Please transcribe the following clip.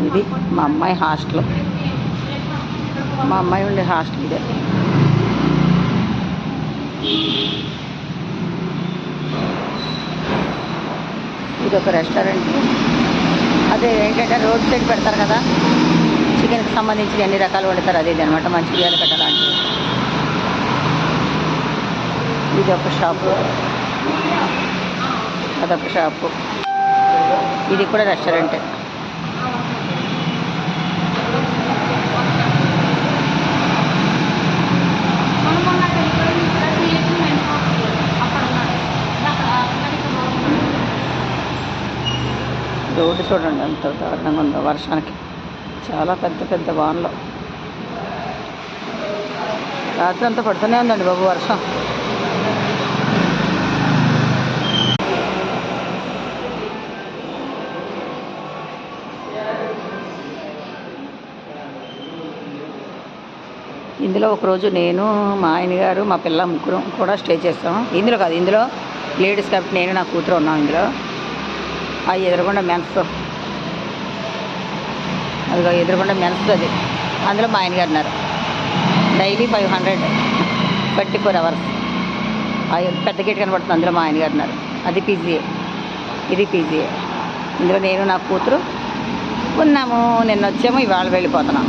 ఇది మా అమ్మాయి హాస్టల్. మా అమ్మాయి ఉండే హాస్టల్ ఇదే. ఇది ఒక రెస్టారెంట్. అదే ఏంటంటే రోడ్ సైడ్ పెడతారు కదా, చికెన్కి సంబంధించి ఎన్ని రకాలు వండుతారు, అదే ఇది అనమాట. మంచి బియ్యాలు పెట్టాలంటే ఇది ఒక షాపు, అదొక షాపు. ఇది కూడా రెస్టారెంటే. రోడ్డు చూడండి ఎంత దారుణంగా ఉందో వర్షానికి. చాలా పెద్ద పెద్ద వానలు. రాత్రి అంతా పడుతూనే ఉందండి బాబు వర్షం. ఇందులో ఒకరోజు నేను, మా ఆయన గారు, మా పిల్ల ముగ్గురు కూడా స్టే చేస్తాం. ఇందులో కాదు, ఇందులో లేడీస్ కాబట్టి నేను నా కూతురు ఉన్నాం ఇందులో. ఆ ఎదురుగుండా మెన్స్, అదిగో ఎదురుగుండా మెన్స్ అది. అందులో మా ఆయన గారు ఉన్నారు. Daily 500, 24 hours. పెద్ద గేట్ కనబడుతుంది, అందులో మా ఆయన గారు ఉన్నారు. అది పీజీఏ, ఇది పీజీఏ. ఇందులో నేను నా కూతురు ఉన్నాము. నిన్న వచ్చాము, ఇవాళ వెళ్ళిపోతున్నాం.